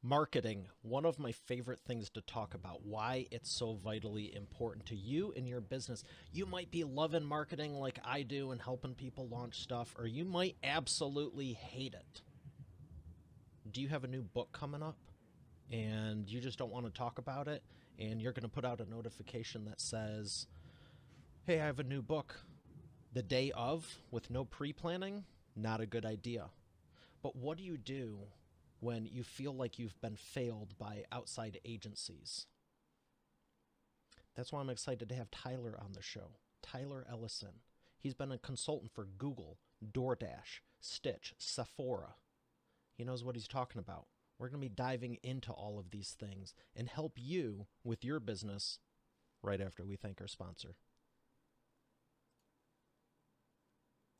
Marketing, one of my favorite things to talk about, why it's so vitally important to you and your business. You might be loving marketing like I do and helping people launch stuff, or you might absolutely hate it. Do you have a new book coming up and you just don't want to talk about it? And you're going to put out a notification that says, hey, I have a new book the day of with no pre planning? Not a good idea. But what do you do when you feel like you've been failed by outside agencies? That's why I'm excited to have Tyler on the show. Tyler Elliston. He's been a consultant for Google, DoorDash, Stitch, Sephora. He knows what he's talking about. We're going to be diving into all of these things and help you with your business right after we thank our sponsor.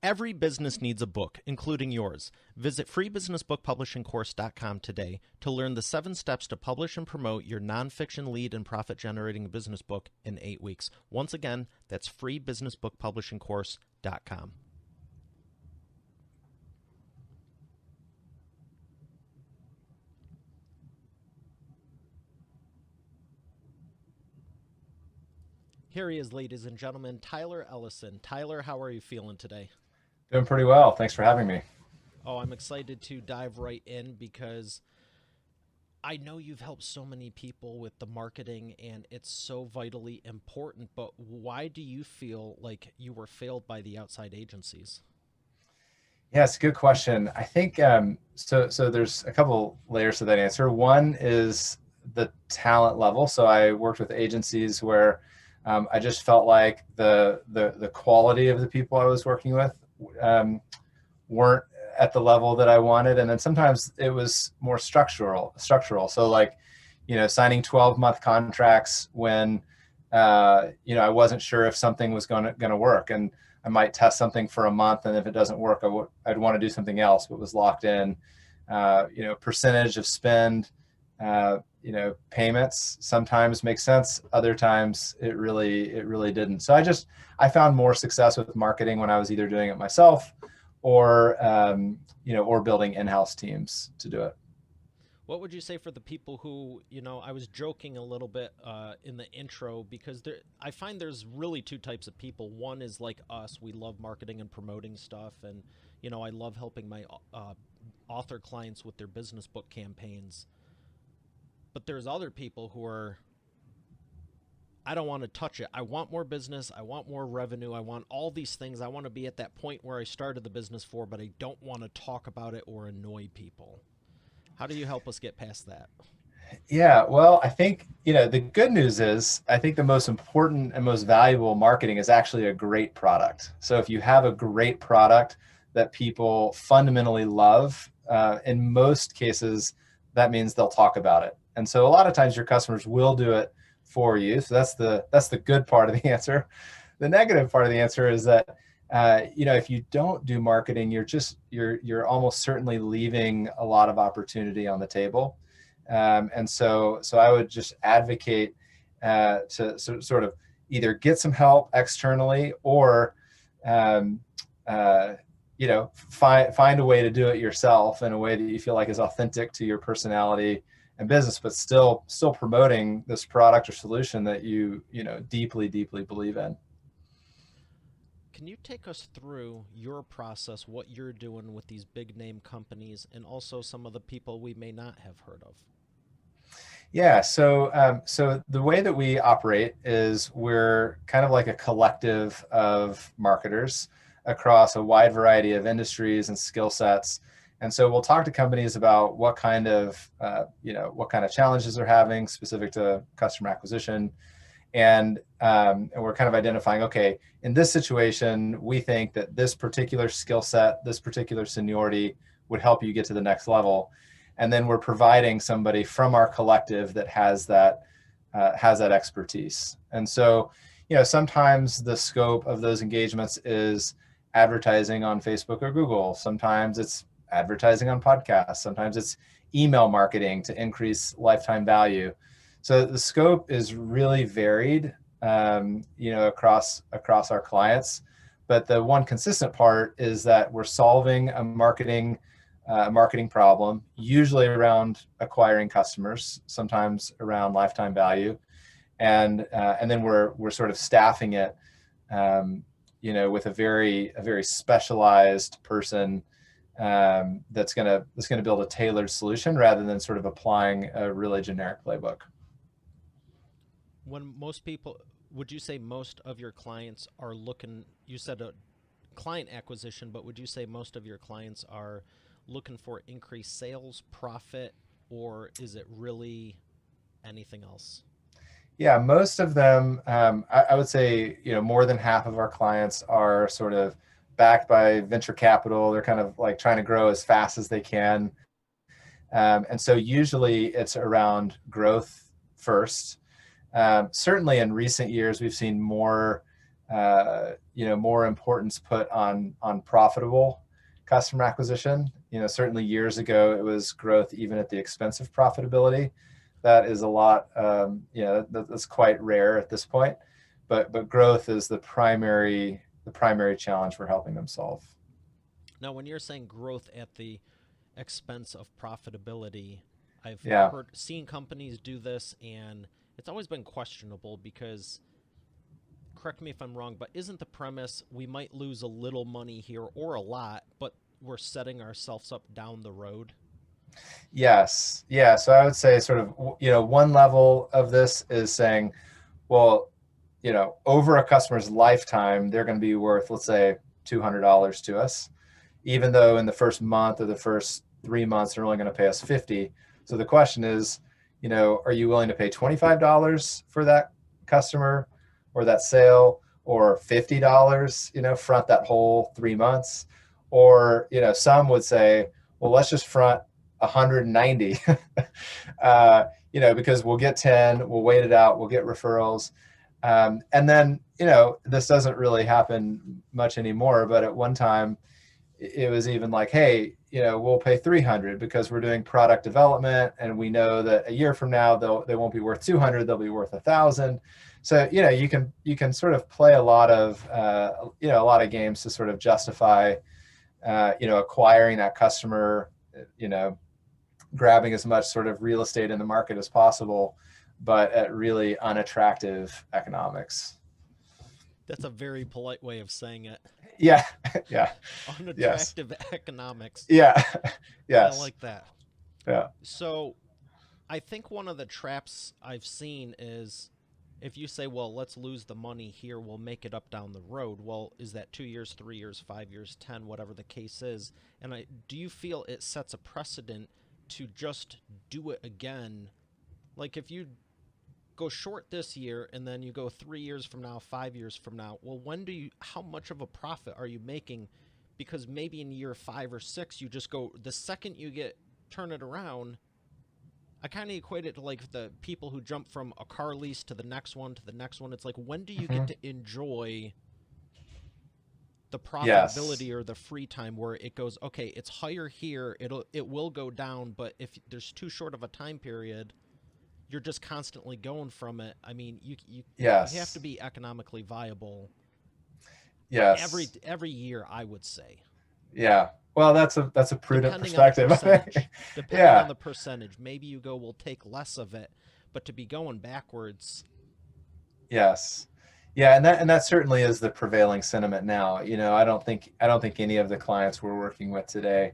Every business needs a book, including yours. Visit freebusinessbookpublishingcourse.com today to learn the 7 steps to publish and promote your nonfiction lead and profit-generating business book in 8 weeks. Once again, that's freebusinessbookpublishingcourse.com. Here he is, ladies and gentlemen, Tyler Elliston. Tyler, how are you feeling today? Doing pretty well. Thanks for having me. Oh, I'm excited to dive right in because I know you've helped so many people with the marketing and it's so vitally important, but why do you feel like you were failed by the outside agencies? Yeah, it's a good question. I think so there's a couple layers to that answer. One is the talent level. So I worked with agencies where I just felt like the quality of the people I was working with weren't at the level that I wanted. And then sometimes it was more structural. So like, signing 12-month contracts when, I wasn't sure if something was going to work, and I might test something for a month. And if it doesn't work, I'd want to do something else, but was locked in, percentage of spend, payments sometimes make sense. Other times it really didn't. So I found more success with marketing when I was either doing it myself or building in-house teams to do it. What would you say for the people who, I was joking a little bit in the intro because I find there's really 2 types of people. One is like us. We love marketing and promoting stuff. And, I love helping my author clients with their business book campaigns. But there's other people who are, I don't want to touch it. I want more business. I want more revenue. I want all these things. I want to be at that point where I started the business for, but I don't want to talk about it or annoy people. How do you help us get past that? Yeah, well, I think, the good news is I think the most important and most valuable marketing is actually a great product. So if you have a great product that people fundamentally love, in most cases, that means they'll talk about it. And so a lot of times your customers will do it for you. So that's the good part of the answer. The negative part of the answer is that if you don't do marketing, you're almost certainly leaving a lot of opportunity on the table. And so I would just advocate to sort of either get some help externally or find a way to do it yourself in a way that you feel like is authentic to your personality and business, but still promoting this product or solution that you deeply believe in. Can you take us through your process, what you're doing with these big name companies, and also some of the people we may not have heard of? Yeah, so the way that we operate is we're kind of like a collective of marketers across a wide variety of industries and skill sets. And so we'll talk to companies about what kind of challenges they're having specific to customer acquisition. And we're kind of identifying, okay, in this situation, we think that this particular skill set, this particular seniority would help you get to the next level. And then we're providing somebody from our collective that has that expertise. And so, sometimes the scope of those engagements is advertising on Facebook or Google. Sometimes it's advertising on podcasts. Sometimes it's email marketing to increase lifetime value. So the scope is really varied, across our clients. But the one consistent part is that we're solving a marketing a marketing problem, usually around acquiring customers, sometimes around lifetime value, and then we're sort of staffing it, with a very specialized person, that's gonna build a tailored solution rather than sort of applying a really generic playbook. When most people, would you say most of your clients are looking, you said a client acquisition, but would you say most of your clients are looking for increased sales, profit, or is it really anything else? Yeah, most of them, I would say, more than half of our clients are sort of backed by venture capital. They're kind of like trying to grow as fast as they can. And so usually it's around growth first. Certainly in recent years, we've seen more importance put on profitable customer acquisition. Certainly years ago, it was growth even at the expense of profitability. That is a lot, that's quite rare at this point, but growth is the primary challenge we're helping them solve. Now, when you're saying growth at the expense of profitability, I've Yeah. seen companies do this, and it's always been questionable because, correct me if I'm wrong, but isn't the premise we might lose a little money here or a lot, but we're setting ourselves up down the road? Yes. Yeah. So I would say sort of, one level of this is saying, well, over a customer's lifetime, they're going to be worth, let's say, $200 to us, even though in the first month or the first 3 months, they're only going to pay us 50. So the question is, are you willing to pay $25 for that customer or that sale, or $50, front that whole 3 months? Or, some would say, well, let's just front 190, because we'll get 10, we'll wait it out, we'll get referrals. And then, this doesn't really happen much anymore, but at one time it was even like, hey, we'll pay 300 because we're doing product development and we know that a year from now they won't be worth 200, they'll be worth 1,000. So you can sort of play a lot of games to sort of justify acquiring that customer, grabbing as much sort of real estate in the market as possible, but at really unattractive economics. That's a very polite way of saying it. Yeah. Yeah. Yes. Unattractive economics. Yeah. I Yes. like that. Yeah. So I think one of the traps I've seen is if you say, well, let's lose the money here, we'll make it up down the road. Well, is that 2 years, 3 years, 5 years, 10, whatever the case is? And do you feel it sets a precedent to just do it again? Like if you go short this year and then you go 3 years from now, 5 years from now, well, how much of a profit are you making? Because maybe in year 5 or 6, you just go, the second you turn it around. I kind of equate it to like the people who jump from a car lease to the next one to the next one. It's like, when do you get to enjoy the Yes. profitability or the free time where it goes, okay, it's higher here, it will go down, but if there's too short of a time period, you're just constantly going from it. I mean, you have to Yes. be economically viable Yes. every year, I would say. Yeah. Well, that's a prudent Depending on the perspective, I think. percentage. Depending on Yeah. the percentage. Maybe you go, we'll take less of it, but to be going backwards. Yes. Yeah, and that certainly is the prevailing sentiment now. I don't think any of the clients we're working with today,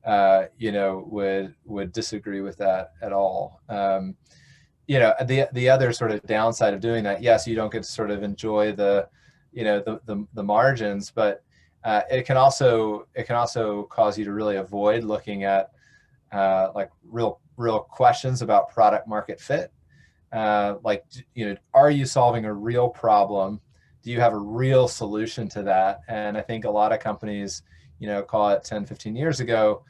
would disagree with that at all. The other sort of downside of doing that, yes, you don't get to sort of enjoy the margins, but it can also cause you to really avoid looking at like real questions about product market fit. Like, are you solving a real problem? Do you have a real solution to that? And I think a lot of companies, call it 10, 15 years ago,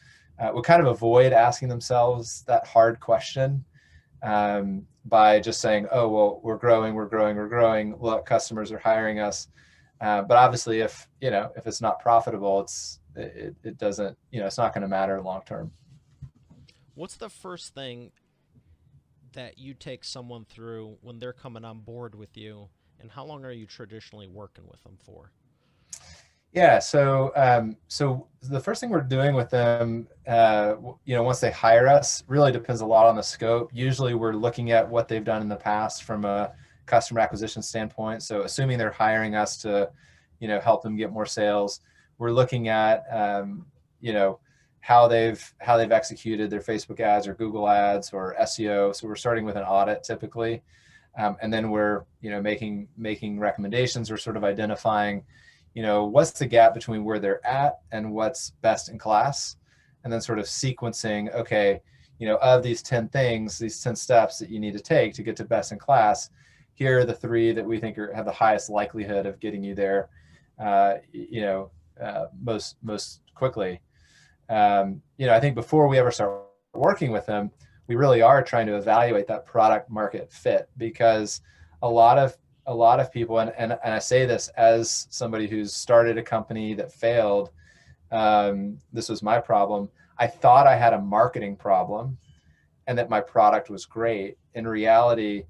would kind of avoid asking themselves that hard question, by just saying, oh, well, we're growing. Look, customers are hiring us. But obviously, if it's not profitable, it doesn't, it's not going to matter long term. What's the first thing that you take someone through when they're coming on board with you, and how long are you traditionally working with them for? Yeah. So the first thing we're doing with them, once they hire us, really depends a lot on the scope. Usually, we're looking at what they've done in the past from a customer acquisition standpoint. So, assuming they're hiring us to, help them get more sales, we're looking at, you know, how they've executed their Facebook ads or Google ads or SEO. So we're starting with an audit typically, and then we're making recommendations. We're sort of identifying what's the gap between where they're at and what's best in class, and then sort of sequencing, okay, of these 10 things, these 10 steps that you need to take to get to best in class, here are the three that we think have the highest likelihood of getting you there most quickly. I think before we ever start working with them, we really are trying to evaluate that product market fit, because a lot of people, and I say this as somebody who's started a company that failed. This was my problem. I thought I had a marketing problem and that my product was great. In reality,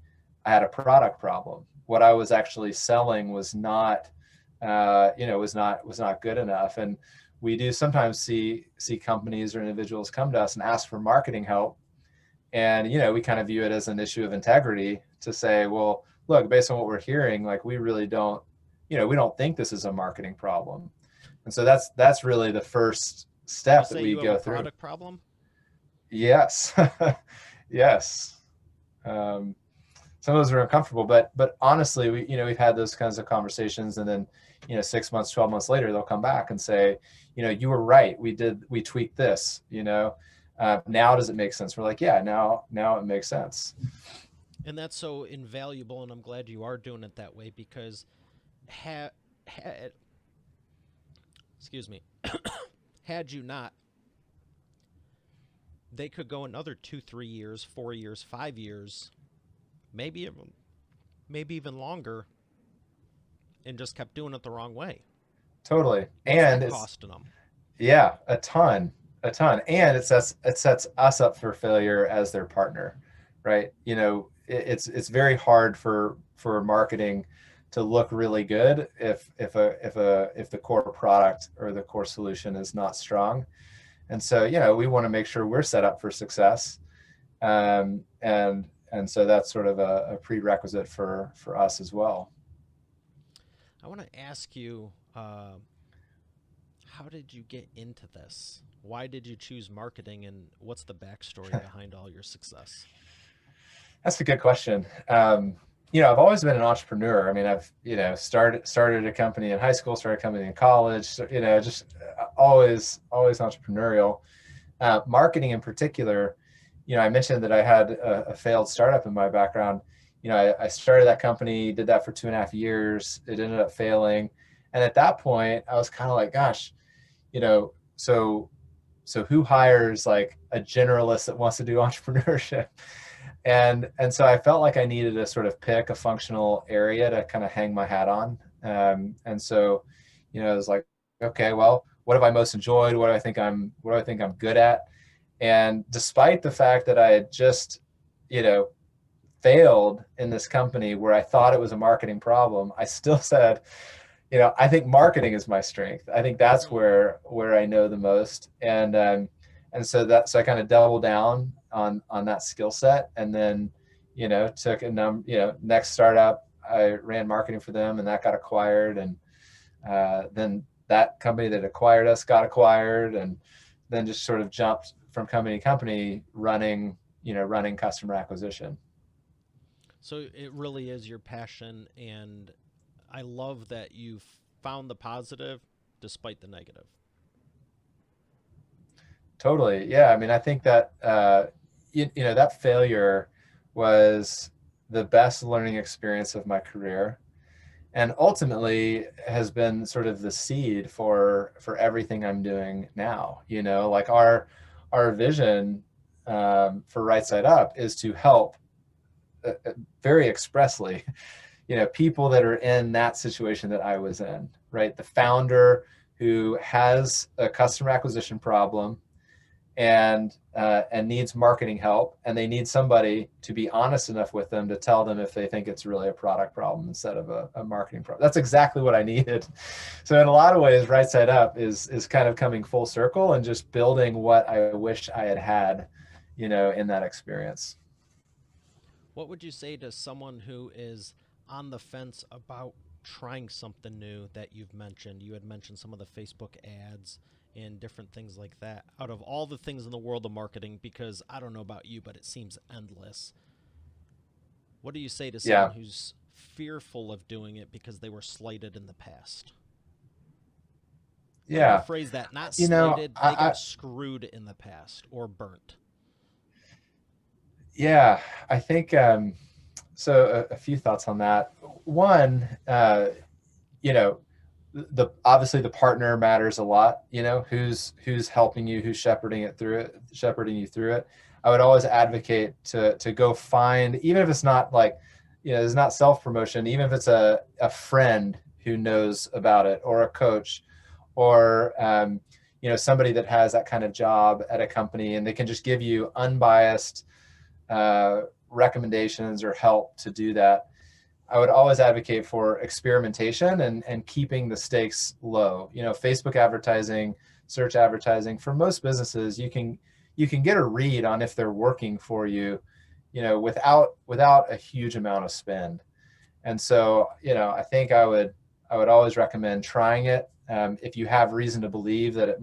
I had a product problem. What I was actually selling was not, was not good enough. And we do sometimes see companies or individuals come to us and ask for marketing help. And, we kind of view it as an issue of integrity to say, well, look, based on what we're hearing, like, we really don't, we don't think this is a marketing problem. And so that's really the first step that we go through. Product problem? Yes. Yes. Some of those are uncomfortable, but honestly, we've had those kinds of conversations, and then 6 months, 12 months later, they'll come back and say, you were right. We tweaked this. Now does it make sense? We're like, yeah, now it makes sense. And that's so invaluable, and I'm glad you are doing it that way, because excuse me, had you not, they could go another 2, 3 years, 4 years, 5 years, maybe even longer, and just kept doing it the wrong way. Totally. And it's costing them. Yeah, a ton. And it sets us up for failure as their partner, right? It's very hard for marketing to look really good if the core product or the core solution is not strong. And so, we want to make sure we're set up for success. And so that's sort of a prerequisite for us as well. I want to ask you, how did you get into this? Why did you choose marketing, and what's the backstory behind all your success? That's a good question. I've always been an entrepreneur. I mean, I've, started a company in high school, started a company in college, just always entrepreneurial. Marketing in particular, I mentioned that I had a failed startup in my background. I started that company, did that for 2.5 years. It ended up failing. And at that point, I was kind of like, gosh, so who hires like a generalist that wants to do entrepreneurship? And so I felt like I needed to sort of pick a functional area to kind of hang my hat on. And so, I was like, okay, well, what have I most enjoyed? What do I think I'm good at? And despite the fact that I had just, failed in this company where I thought it was a marketing problem, I still said, I think marketing is my strength. I think that's where I know the most. And so I kind of doubled down on that skill set, and then, took next startup, I ran marketing for them, and that got acquired. And then that company that acquired us got acquired, and then just sort of jumped from company to company running customer acquisition. So it really is your passion, and I love that you've found the positive despite the negative. Totally. Yeah. I mean, I think that, that failure was the best learning experience of my career, and ultimately has been sort of the seed for everything I'm doing now. Like our vision for Right Side Up is to help very expressly, people that are in that situation that I was in, right? The founder who has a customer acquisition problem and needs marketing help, and they need somebody to be honest enough with them to tell them if they think it's really a product problem instead of a marketing problem. That's exactly what I needed. So in a lot of ways, Right Side Up is kind of coming full circle and just building what I wish I had had, in that experience. What would you say to someone who is on the fence about trying something new that you've mentioned? You had mentioned some of the Facebook ads and different things like that. Out of all the things in the world of marketing, because I don't know about you, but it seems endless. What do you say to someone Yeah. who's fearful of doing it because they were slighted in the past? Let me Yeah. rephrase that. Not You know, slighted, I, they I got screwed in the past or burnt. yeah, I think so. A few thoughts on that. One, you know, the obviously the partner matters a lot. Who's helping you, who's shepherding you through it. I would always advocate to go find, even if it's not like, it's not self promotion, even if it's a friend who knows about it, or a coach, or somebody that has that kind of job at a company, and they can just give you unbiased recommendations or help to do that. I would always advocate for experimentation and keeping the stakes low. Facebook advertising, search advertising, for most businesses, you can get a read on if they're working for you, without a huge amount of spend. And so, I think I would always recommend trying it. If you have reason to believe that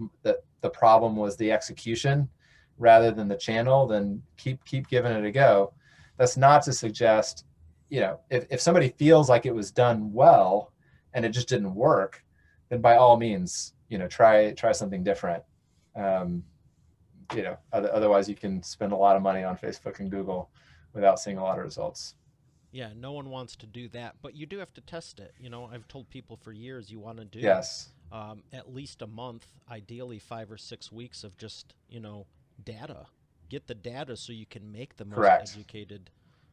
the problem was the execution rather than the channel, then keep giving it a go. That's not to suggest, if somebody feels like it was done well and it just didn't work, then by all means, try something different. Um, Otherwise you can spend a lot of money on Facebook and Google without seeing a lot of results. Yeah, no one wants to do that, but you do have to test it. I've told people for years you want to do Yes, at least a month, ideally 5 or 6 weeks of just, data. Get the data so you can make the most correct. educated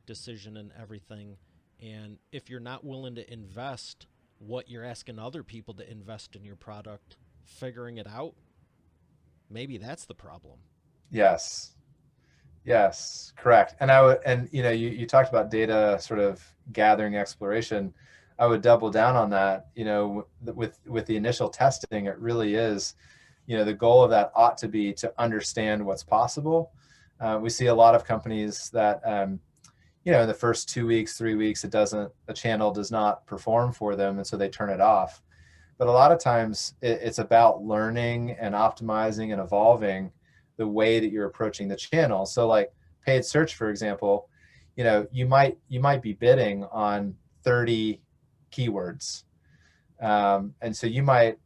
decision and everything. And if you're not willing to invest what you're asking other people to invest in your product, figuring it out, maybe that's the problem. Yes. Yes, correct. And I would, and you talked about data sort of gathering exploration. I would double down on that. With the initial testing, it really is, the goal of that ought to be to understand what's possible. We see a lot of companies that, in the first 2 weeks, 3 weeks, the channel does not perform for them, and so they turn it off. But a lot of times it's about learning and optimizing and evolving the way that you're approaching the channel. So like paid search, for example, you might be bidding on 30 keywords. And so you might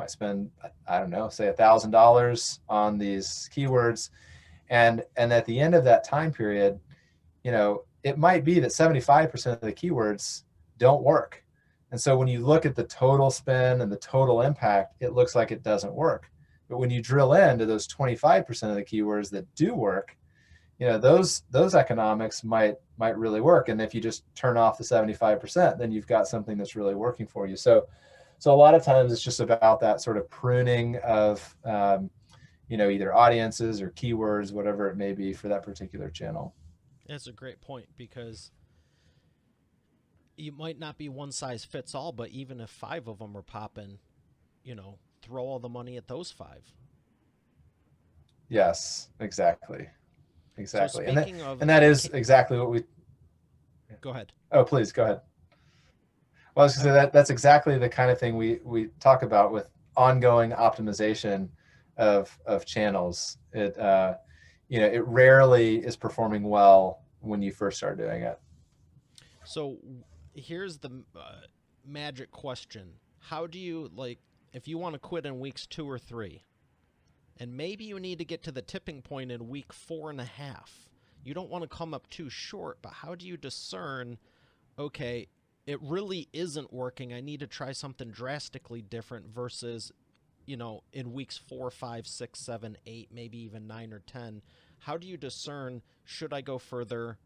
spend, I don't know, say $1,000 on these keywords. And at the end of that time period, it might be that 75% of the keywords don't work. And so when you look at the total spend and the total impact, it looks like it doesn't work. But when you drill into those 25% of the keywords that do work, those economics might really work. And if you just turn off the 75%, then you've got something that's really working for you. So a lot of times it's just about that sort of pruning of either audiences or keywords, whatever it may be for that particular channel. That's a great point because you might not be one size fits all, but even if five of them are popping, throw all the money at those five. Yes, exactly. So Exactly. And that speaking of, and that is exactly what we go ahead. oh, please go ahead. Well, I was gonna say that's exactly the kind of thing we talk about with ongoing optimization of channels. It rarely is performing well when you first start doing it. So here's the magic question: how do you if you want to quit in weeks 2 or 3, and maybe you need to get to the tipping point in week 4.5? You don't want to come up too short, but how do you discern? Okay, it really isn't working. I need to try something drastically different versus, in weeks 4, 5, 6, 7, 8, maybe even 9 or 10. How do you discern, should I go further,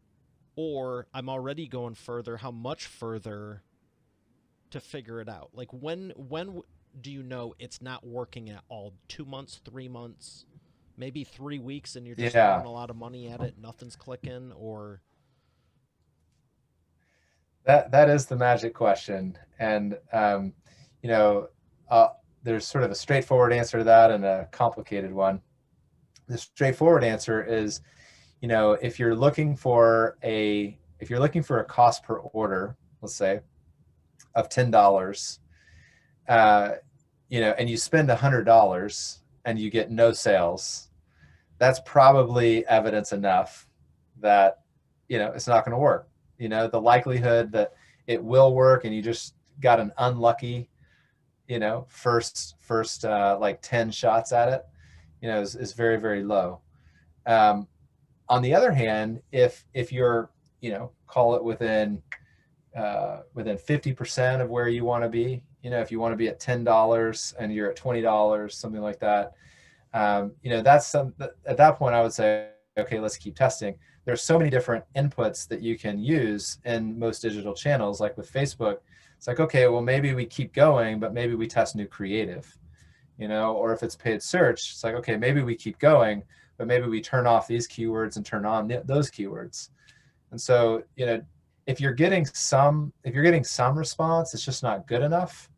or I'm already going further? How much further to figure it out? When do you know it's not working at all? 2 months, 3 months? maybe 3 weeks and you're just Yeah, throwing a lot of money at it, nothing's clicking, or that is the magic question. And you know, uh, there's sort of a straightforward answer to that and a complicated one. The straightforward answer is, if you're looking for a cost per order, let's say, of $10, uh, and you spend $100 and you get no sales, that's probably evidence enough that it's not going to work. The likelihood that it will work and you just got an unlucky first like 10 shots at it, is very, very low. On the other hand, if you're call it within 50% of where you want to be, if you want to be at $10 and you're at $20, something like that, that's at that point I would say, okay, let's keep testing. There's so many different inputs that you can use in most digital channels, like with Facebook. It's like, okay, well, maybe we keep going, but maybe we test new creative, or if it's paid search, it's like, okay, maybe we keep going, but maybe we turn off these keywords and turn on those keywords. And so, if you're getting some response, it's just not good enough,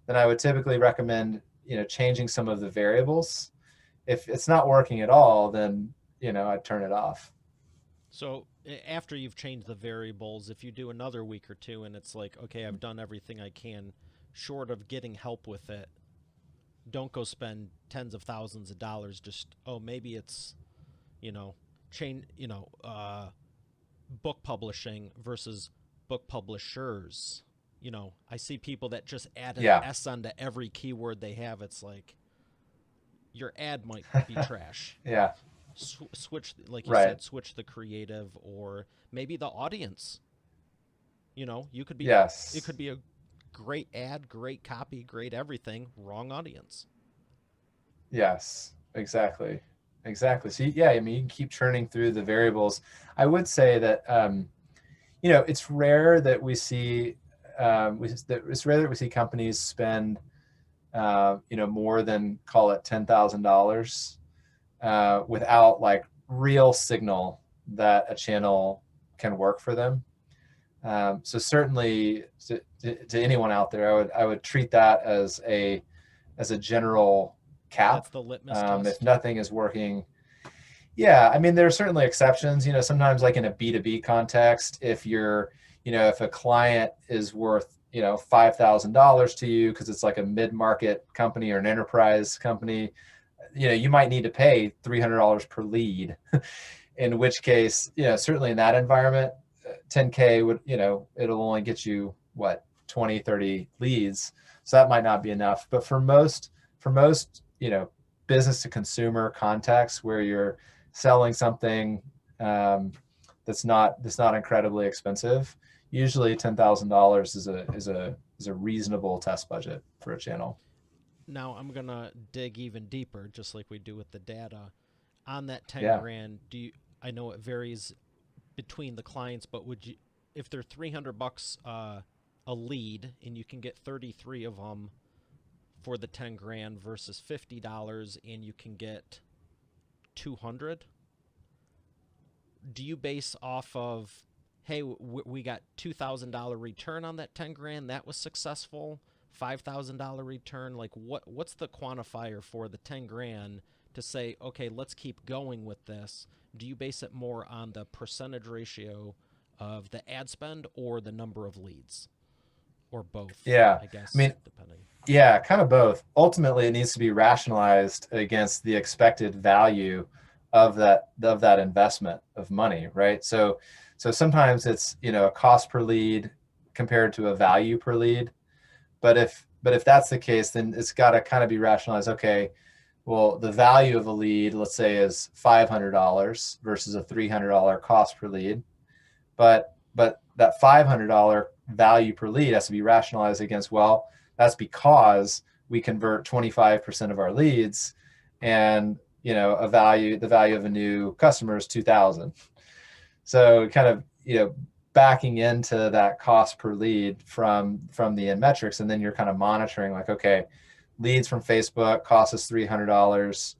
then I would typically recommend, changing some of the variables. If it's not working at all, then, I'd turn it off. so after you've changed the variables, if you do another week or two and it's like, okay, I've done everything I can short of getting help with it, don't go spend tens of thousands of dollars. Just, oh, maybe it's, you know, chain, book publishing versus book publishers. I see people that just add an Yeah. S onto every keyword they have. It's like your ad might be trash. Yeah. Switch, like you Right. said, switch the creative, or maybe the audience. You could be, it Yes. could be a great ad, great copy, great everything, wrong audience. Yes. Exactly. Exactly. So yeah, I mean, you can keep churning through the variables. I would say that it's rare that we see it's rare that we see companies spend more than, call it, $10,000 without like real signal that a channel can work for them. So certainly to anyone out there, I would treat that as a general cap. That's the litmus test. If nothing is working, yeah, I mean, there are certainly exceptions. Sometimes like in a B2B context, if a client is worth, $5,000 to you because it's like a mid-market company or an enterprise company, you might need to pay $300 per lead. In which case, certainly in that environment, 10K would, it'll only get you what, 20, 30 leads. So that might not be enough. But for most, business to consumer contexts where you're selling something that's not incredibly expensive, usually $10,000 is a reasonable test budget for a channel. Now I'm gonna dig even deeper, just like we do with the data. On that 10 Yeah. grand, I know it varies between the clients, but would you, if they're 300 bucks a lead and you can get 33 of them for the 10 grand versus $50 and you can get 200, do you base off of, hey, we got $2,000 return on that 10 grand, that was successful, $5,000 return? Like, what's the quantifier for the 10 grand to say, okay, let's keep going with this? Do you base it more on the percentage ratio of the ad spend or the number of leads, or both, Yeah. I I mean, guess, depending? yeah, kind of both. Ultimately, it needs to be rationalized against the expected value of that investment of money, right? So sometimes it's, a cost per lead compared to a value per lead. But if that's the case, then it's got to kind of be rationalized. Okay, well, the value of a lead, let's say, is $500 versus a $300 cost per lead. But that $500 value per lead has to be rationalized against, well, that's because we convert 25% of our leads, and the value of a new customer is 2,000. So kind of, backing into that cost per lead from the end metrics, and then you're kind of monitoring like, okay, leads from Facebook cost us $300.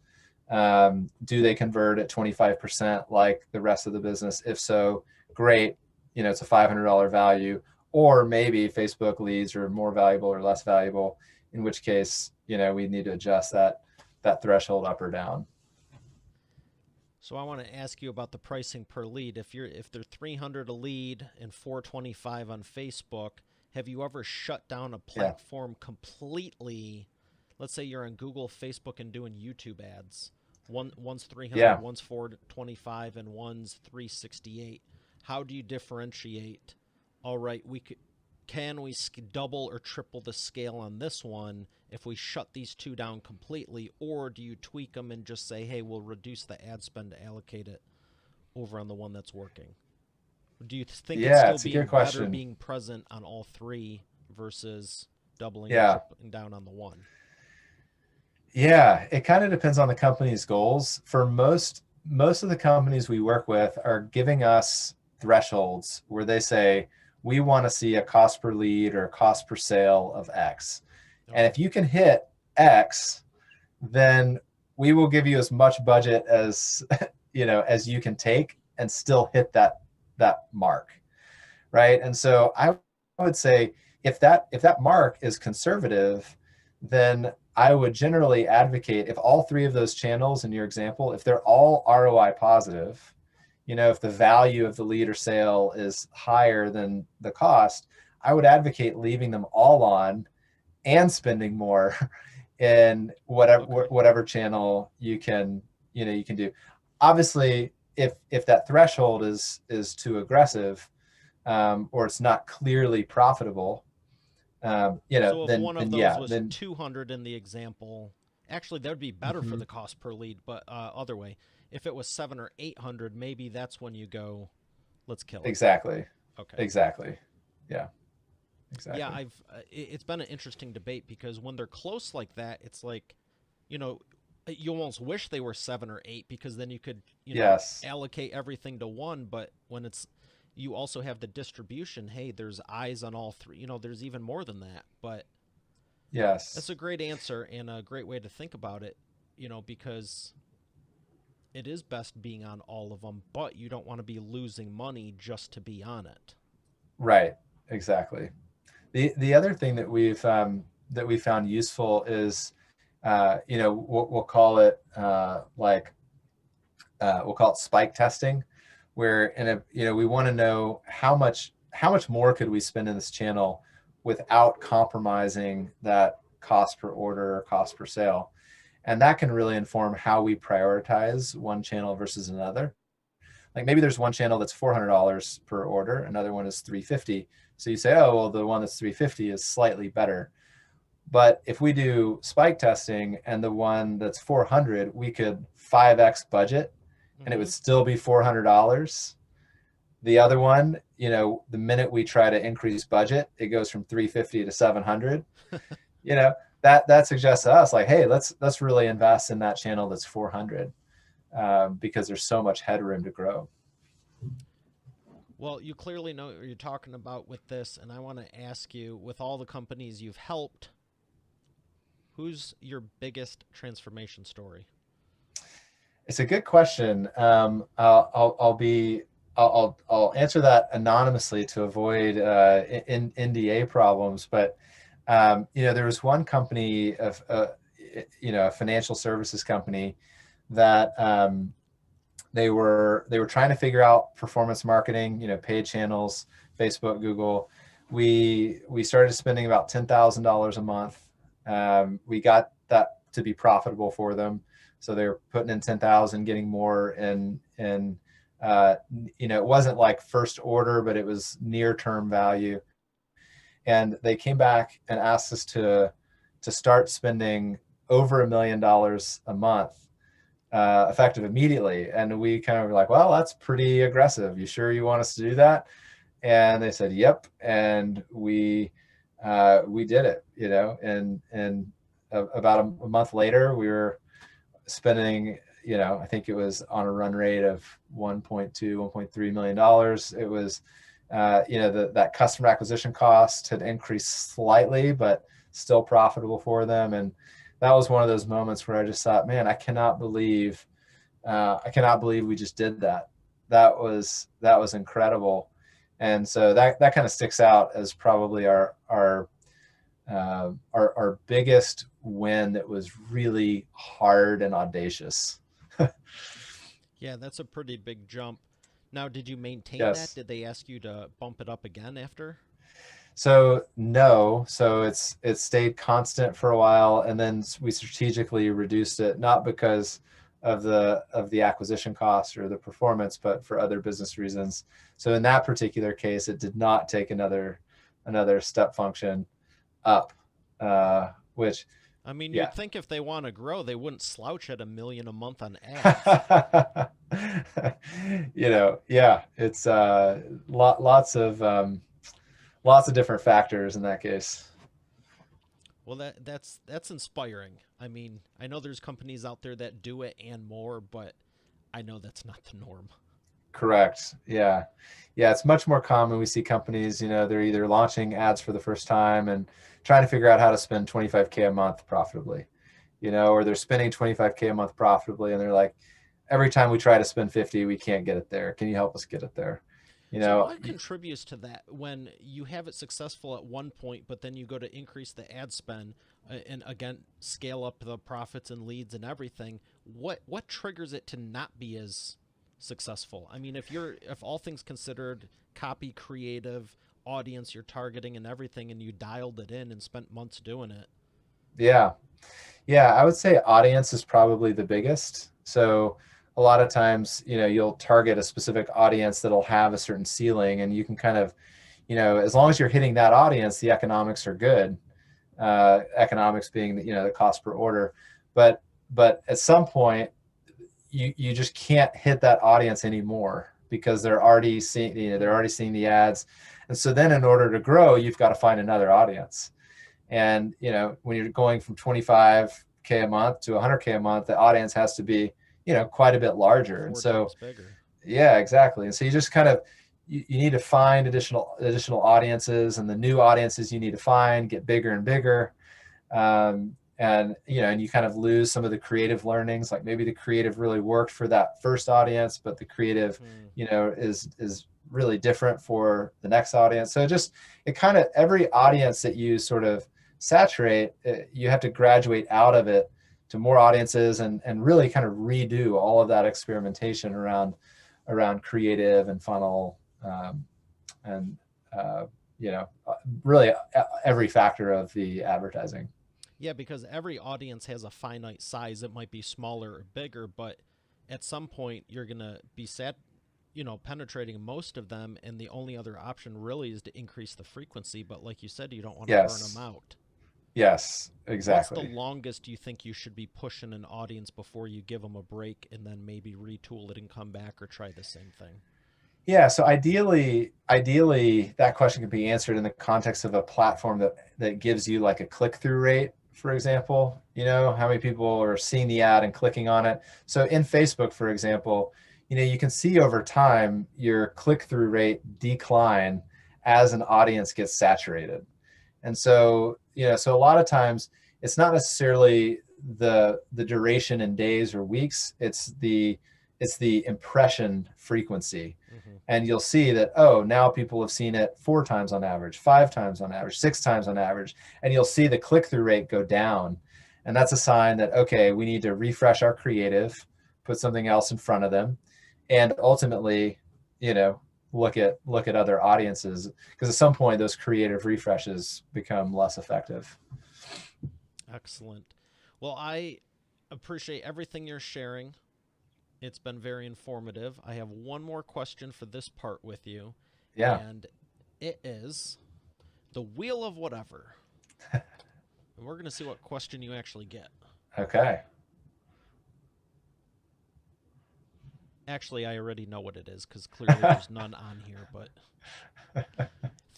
Do they convert at 25% like the rest of the business? If so, great. It's a $500 value. Or maybe Facebook leads are more valuable or less valuable, in which case, we need to adjust that threshold up or down. So I want to ask you about the pricing per lead. If they're 300 a lead and 425 on Facebook, have you ever shut down a Yeah. platform completely? Let's say you're on Google, Facebook, and doing YouTube ads. One's 300, Yeah. one's 425, and one's 368. How do you differentiate? All right, can we double or triple the scale on this one if we shut these two down completely, or do you tweak them and just say, hey, we'll reduce the ad spend to allocate it over on the one that's working? Do you think it's Yeah, still it's a good being better question. being present on all three versus doubling or Yeah. tripling down on the one? Yeah, it kind of depends on the company's goals. For most of the companies we work with are giving us thresholds where they say we want to see a cost per lead or a cost per sale of X. And Okay. if you can hit X, then we will give you as much budget as as you can take and still hit that mark, right? And so I would say if that mark is conservative, then I would generally advocate, if all three of those channels in your example, if they're all ROI positive, if the value of the lead or sale is higher than the cost, I would advocate leaving them all on and spending more in Okay. whatever channel you can do. Obviously, if that threshold is too aggressive, or it's not clearly profitable, So if then one of then those yeah, was then 200 in the example, actually that would be better for mhm, the cost per lead, but other way, if it was 7 or 800, maybe that's when you go, let's kill it. exactly, Okay. exactly, yeah, Yeah, exactly, it's been an interesting debate because when they're close like that, it's like, you know, you almost wish they were 7 or 8 because then you could, yes, allocate everything to one, but when it's you also have the distribution, hey, there's eyes on all three. There's even more than that, but that's yes, a great answer and a great way to think about it, because it is best being on all of them, but you don't want to be losing money just to be on it. right, exactly. The other thing that we found useful is, we'll call it we'll call it spike testing, where we want to know how much more could we spend in this channel without compromising that cost per order or cost per sale, and that can really inform how we prioritize one channel versus another. Like maybe there's one channel that's $400 per order, another one is 350. So you say, oh well, the one that's 350 is slightly better. But if we do spike testing and the one that's 400, we could 5x budget and it would Mm-hmm. still be $400. The other one, the minute we try to increase budget, it goes from 350 to 700. That suggests to us like, hey, let's really invest in that channel that's 400, because there's so much headroom to grow. Well, you clearly know what you're talking about with this, and I want to ask you, with all the companies you've helped, who's your biggest transformation story? It's a good question. I'll answer that anonymously to avoid NDA problems. But there was one company of a financial services company that they were trying to figure out performance marketing, paid channels, Facebook, Google. We started spending about $10,000 a month. We got that to be profitable for them. So they were putting in 10,000, getting more in it wasn't like first order, but it was near term value. And they came back and asked us to start spending over $1 million a month, effective immediately. And we kind of were like, well, that's pretty aggressive. You sure you want us to do that? And they said, yep. And we did it, and about a month later, we were spending, I think it was on a run rate of 1.2, $1.3 million. It was, that customer acquisition cost had increased slightly, but still profitable for them. And that was one of those moments where I just thought, man, I cannot believe we just did that. That was incredible. And so that kind of sticks out as probably our biggest win that was really hard and audacious. Yeah, that's a pretty big jump. Now, did you maintain that? Yes. Did they ask you to bump it up again after? So no, so it stayed constant for a while, and then we strategically reduced it, not because of the acquisition cost or the performance, but for other business reasons. So in that particular case, it did not take another step function up, which I mean, yeah. you'd think if they want to grow, they wouldn't slouch at 1 million a month on ads. Yeah, it's lots of different factors in that case. Well, that's inspiring. I mean, I know there's companies out there that do it and more, but I know that's not the norm. Correct. Yeah. Yeah. It's much more common. We see companies, they're either launching ads for the first time and trying to figure out how to spend 25K a month profitably, or they're spending 25K a month profitably and they're like, every time we try to spend 50, we can't get it there. Can you help us get it there? You So know, what contributes to that when you have it successful at one point, but then you go to increase the ad spend and again scale up the profits and leads and everything? What triggers it to not be as successful? I mean, if all things considered, copy, creative, audience you're targeting and everything, and you dialed it in and spent months doing it. yeah. Yeah, I would say audience is probably the biggest. So a lot of times, you'll target a specific audience that'll have a certain ceiling, and you can kind of, as long as you're hitting that audience, the economics are good. Economics being the cost per order, but at some point, you just can't hit that audience anymore because they're already seeing the ads, and so then in order to grow, you've got to find another audience. And when you're going from 25K a month to 100K a month, the audience has to be quite a bit larger. And Four so times bigger. yeah, exactly. And so you just kind of you need to find additional audiences, and the new audiences you need to find get bigger and bigger. And you kind of lose some of the creative learnings, like maybe the creative really worked for that first audience, but the creative Hmm. is really different for the next audience. So it kind of, every audience that you sort of saturate, you have to graduate out of it to more audiences, and really kind of redo all of that experimentation around creative and funnel, and you know really every factor of the advertising. Yeah, because every audience has a finite size. It might be smaller or bigger, but at some point you're gonna be penetrating most of them, and the only other option really is to increase the frequency. But like you said, you don't want to burn them Yes, out. yes, What's the exactly. longest you think you should be pushing an audience before you give them a break and then maybe retool it and come back or try the same thing? Yeah, so ideally that question could be answered in the context of a platform that gives you like a click-through rate, for example. How many people are seeing the ad and clicking on it. So in Facebook, for example, you can see over time your click-through rate decline as an audience gets saturated. And so a lot of times it's not necessarily the duration in days or weeks, it's the impression frequency. Hmm. And you'll see that, oh, now people have seen it 4 times on average, 5 times on average, 6 times on average, and you'll see the click-through rate go down. And that's a sign that, okay, we need to refresh our creative, put something else in front of them, and ultimately, you know, look at other audiences, because at some point those creative refreshes become less effective. Excellent. Well, I appreciate everything you're sharing. It's been very informative. I have one more question for this part with you, Yeah. and it is the wheel of whatever. And we're going to see what question you actually get. Okay. Actually, I already know what it is because clearly there's none on here, but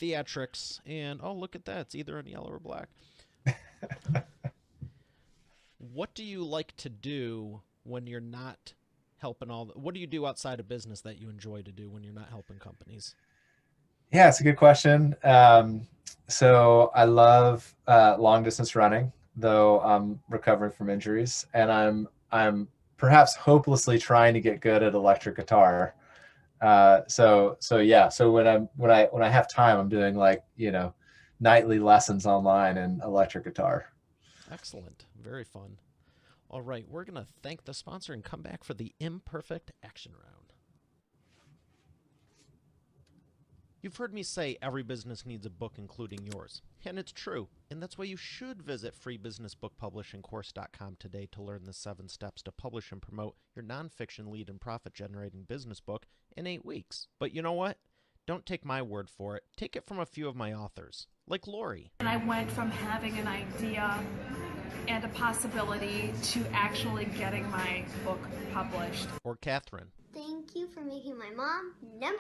theatrics. And oh, look at that. It's either in yellow or black. What do you like to do when you're not helping what do you do outside of business that you enjoy to do when you're not helping companies? Yeah, it's a good question. So I love long distance running. though I'm recovering from injuries, and I'm perhaps hopelessly trying to get good at electric guitar. So yeah. So when I have time, I'm doing like, nightly lessons online in electric guitar. Excellent. Very fun. All right, we're going to thank the sponsor and come back for the Imperfect Action Round. You've heard me say every business needs a book, including yours. And it's true. And that's why you should visit freebusinessbookpublishingcourse.com today to learn the 7 steps to publish and promote your nonfiction lead and profit-generating business book in 8 weeks. But you know what? Don't take my word for it. Take it from a few of my authors, like Lori. And I went from having an idea and a possibility to actually getting my book published. Or Catherine. Thank you for making my mom #1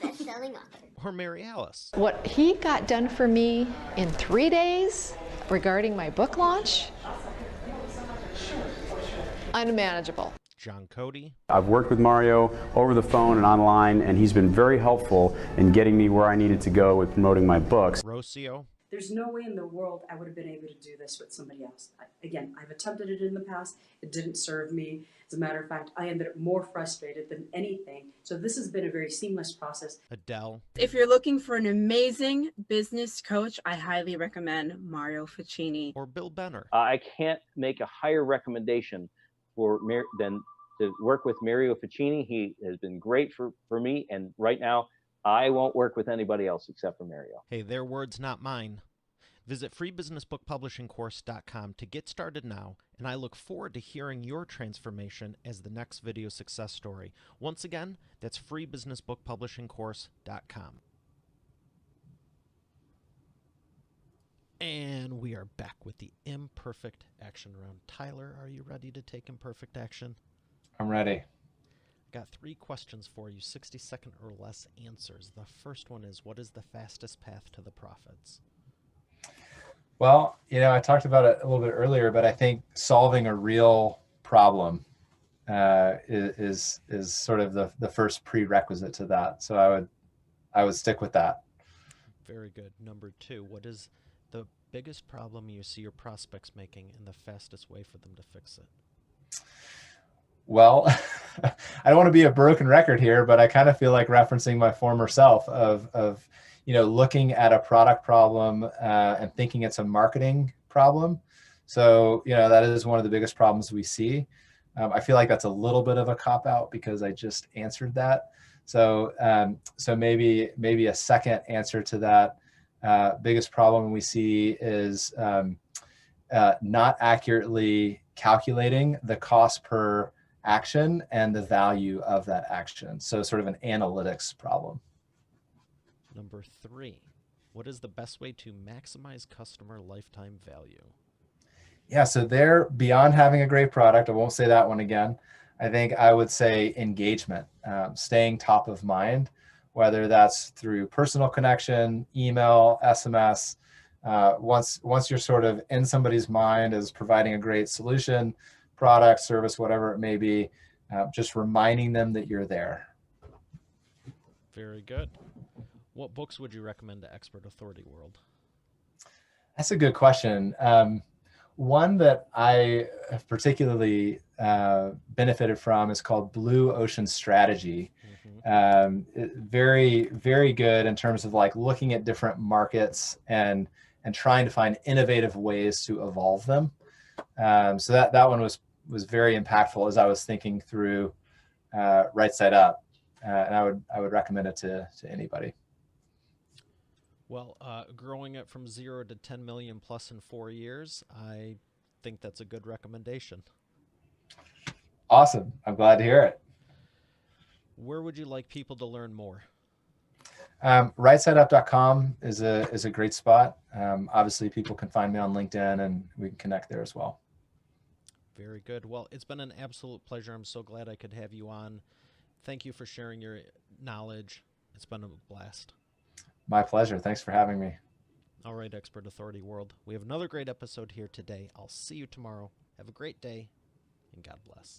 best-selling author. Or Mary Alice. What he got done for me in 3 days regarding my book launch, unmanageable. John Cody. I've worked with Mario over the phone and online, and he's been very helpful in getting me where I needed to go with promoting my books. Rocio. There's no way in the world I would have been able to do this with somebody else. Again, I've attempted it in the past. It didn't serve me. As a matter of fact, I ended up more frustrated than anything. So this has been a very seamless process. Adele. If you're looking for an amazing business coach, I highly recommend Mario Ficini. Or Bill Benner. I can't make a higher recommendation than to work with Mario Ficini. He has been great for me, and right now, I won't work with anybody else except for Mario. Hey, their words, not mine. Visit freebusinessbookpublishingcourse.com to get started now, and I look forward to hearing your transformation as the next video success story. Once again, that's freebusinessbookpublishingcourse.com. And we are back with the Imperfect Action Round. Tyler, are you ready to take imperfect action? I'm ready. Got 3 questions for you, 60-second or less answers. The first one is, what is the fastest path to the profits? Well, I talked about it a little bit earlier, but I think solving a real problem is sort of the first prerequisite to that. So I would stick with that. Very good. Number 2, what is the biggest problem you see your prospects making and the fastest way for them to fix it? Well, I don't want to be a broken record here, but I kind of feel like referencing my former self of looking at a product problem and thinking it's a marketing problem. So, that is one of the biggest problems we see. I feel like that's a little bit of a cop-out because I just answered that. So, maybe a second answer to that biggest problem we see is not accurately calculating the cost per action and the value of that action. So sort of an analytics problem. Number 3, what is the best way to maximize customer lifetime value? Yeah, so there, beyond having a great product, I won't say that one again. I think I would say engagement, staying top of mind, whether that's through personal connection, email, SMS. Once you're sort of in somebody's mind as providing a great solution, product, service, whatever it may be, just reminding them that you're there. Very good. What books would you recommend to expert authority world? That's a good question. One that I have particularly benefited from is called Blue Ocean Strategy. Very, very good in terms of like looking at different markets and trying to find innovative ways to evolve them. So that one was very impactful as I was thinking through Right Side Up, and I would recommend it to anybody. Well, growing it from 0 to 10 million plus in 4 years, I think that's a good recommendation. Awesome. I'm glad to hear it. Where would you like people to learn more? RightSideUp.com is a great spot. Obviously, people can find me on LinkedIn, and we can connect there as well. Very good. Well, it's been an absolute pleasure. I'm so glad I could have you on. Thank you for sharing your knowledge. It's been a blast. My pleasure. Thanks for having me. All right, Expert Authority World. We have another great episode here today. I'll see you tomorrow. Have a great day, and God bless.